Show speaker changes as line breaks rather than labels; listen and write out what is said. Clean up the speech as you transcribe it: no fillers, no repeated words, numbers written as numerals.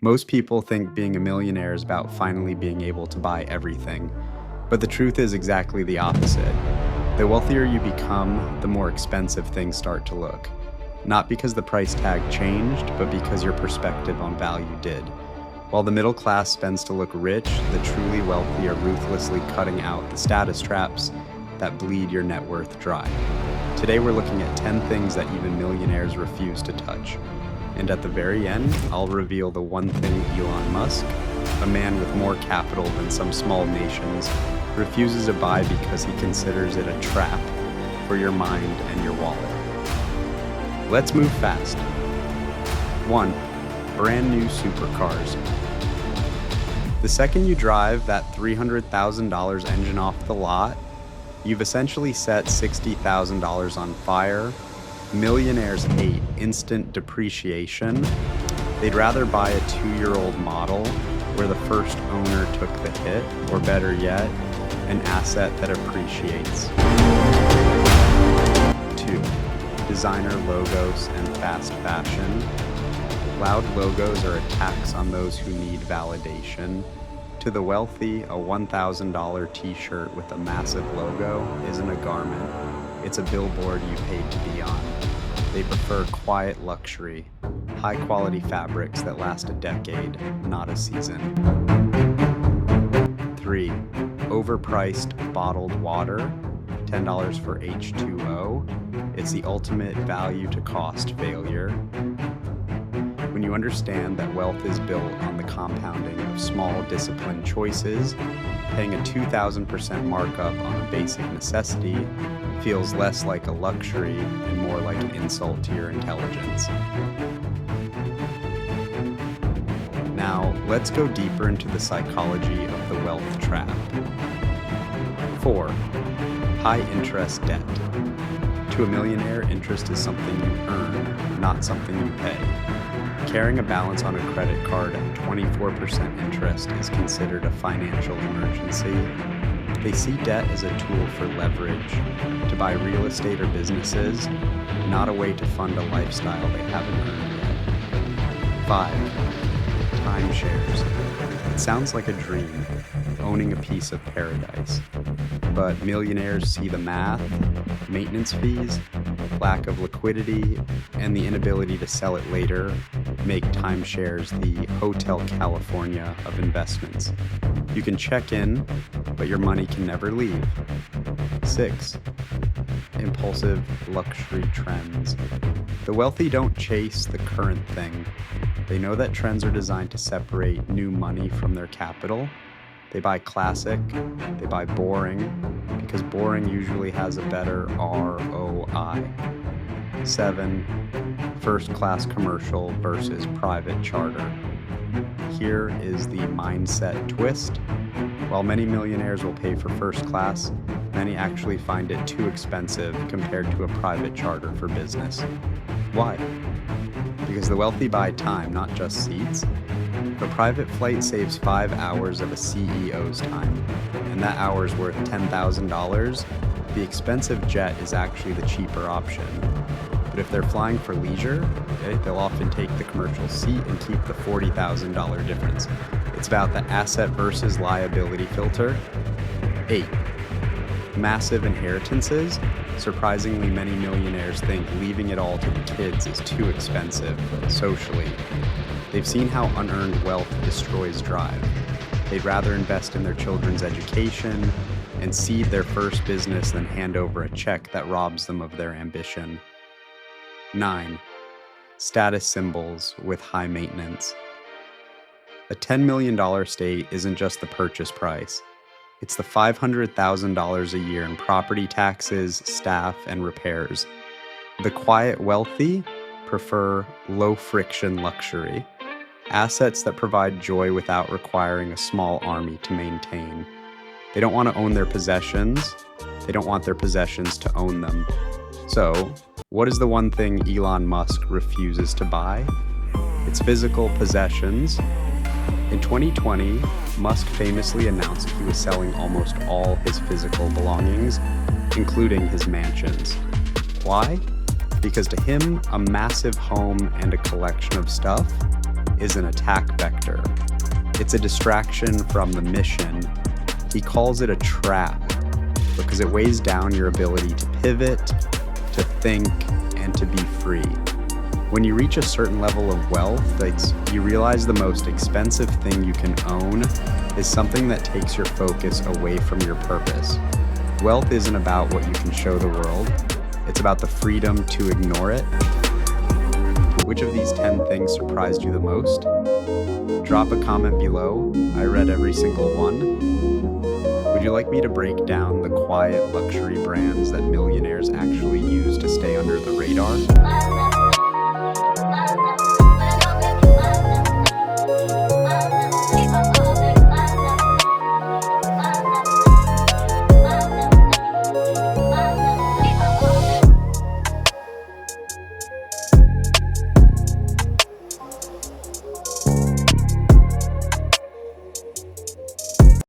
Most people think being a millionaire is about finally being able to buy everything, but the truth is exactly the opposite. The wealthier you become, the more expensive things start to look. Not because the price tag changed, but because your perspective on value did. While the middle class spends to look rich, the truly wealthy are ruthlessly cutting out the status traps that bleed your net worth dry. Today we're looking at 10 things that even millionaires refuse to touch. And at the very end, I'll reveal the one thing Elon Musk, a man with more capital than some small nations, refuses to buy because he considers it a trap for your mind and your wallet. Let's move fast. 1. Brand new supercars. The second you drive that $300,000 engine off the lot, you've essentially set $60,000 on fire. Millionaires hate instant depreciation. They'd rather buy a 2-year-old model where the first owner took the hit, or better yet, an asset that appreciates. 2. Designer logos and fast fashion. Loud logos are a tax on those who need validation. To the wealthy, a $1,000 t-shirt with a massive logo isn't a garment. It's a billboard you paid to be on. They prefer quiet luxury, high-quality fabrics that last a decade, not a season. 3. Overpriced bottled water, $10 for H2O. It's the ultimate value to cost failure. When you understand that wealth is built on the compounding of small disciplined choices, paying a 2,000% markup on a basic necessity feels less like a luxury and more like an insult to your intelligence. Now, let's go deeper into the psychology of the wealth trap. 4. High-interest debt. To a millionaire, interest is something you earn, not something you pay. Carrying a balance on a credit card at 24% interest is considered a financial emergency. They see debt as a tool for leverage, to buy real estate or businesses, not a way to fund a lifestyle they haven't earned yet. 5. Timeshares. It sounds like a dream, owning a piece of paradise. But millionaires see the math, maintenance fees, lack of liquidity, and the inability to sell it later make timeshares the Hotel California of investments. You can check in, but your money can never leave. 6. Impulsive luxury trends. The wealthy don't chase the current thing. They know that trends are designed to separate new money from their capital. They buy classic, they buy boring, because boring usually has a better ROI. 7. First-class commercial versus private charter. Here is the mindset twist. While many millionaires will pay for first class, many actually find it too expensive compared to a private charter for business. Why? Because the wealthy buy time, not just seats. If a private flight saves 5 hours of a CEO's time, and that hour's worth $10,000, the expensive jet is actually the cheaper option. But if they're flying for leisure, they'll often take the commercial seat and keep the $40,000 difference. It's about the asset versus liability filter. 8. Massive inheritances. Surprisingly, many millionaires think leaving it all to the kids is too expensive socially. They've seen how unearned wealth destroys drive. They'd rather invest in their children's education and seed their first business than hand over a check that robs them of their ambition. 9. Status symbols with high maintenance. A $10 million estate isn't just the purchase price. It's the $500,000 a year in property taxes, staff, and repairs. The quiet wealthy prefer low-friction luxury. Assets that provide joy without requiring a small army to maintain. They don't want to own their possessions. They don't want their possessions to own them. So, what is the one thing Elon Musk refuses to buy? It's physical possessions. In 2020, Musk famously announced he was selling almost all his physical belongings, including his mansions. Why? Because to him, a massive home and a collection of stuff is an attack vector. It's a distraction from the mission. He calls it a trap because it weighs down your ability to pivot, to think, and to be free. When you reach a certain level of wealth, you realize the most expensive thing you can own is something that takes your focus away from your purpose. Wealth isn't about what you can show the world. It's about the freedom to ignore it. Which of these 10 things surprised you the most? Drop a comment below. I read every single one. Would you like me to break down the quiet luxury brands that millionaires actually use to stay under the radar?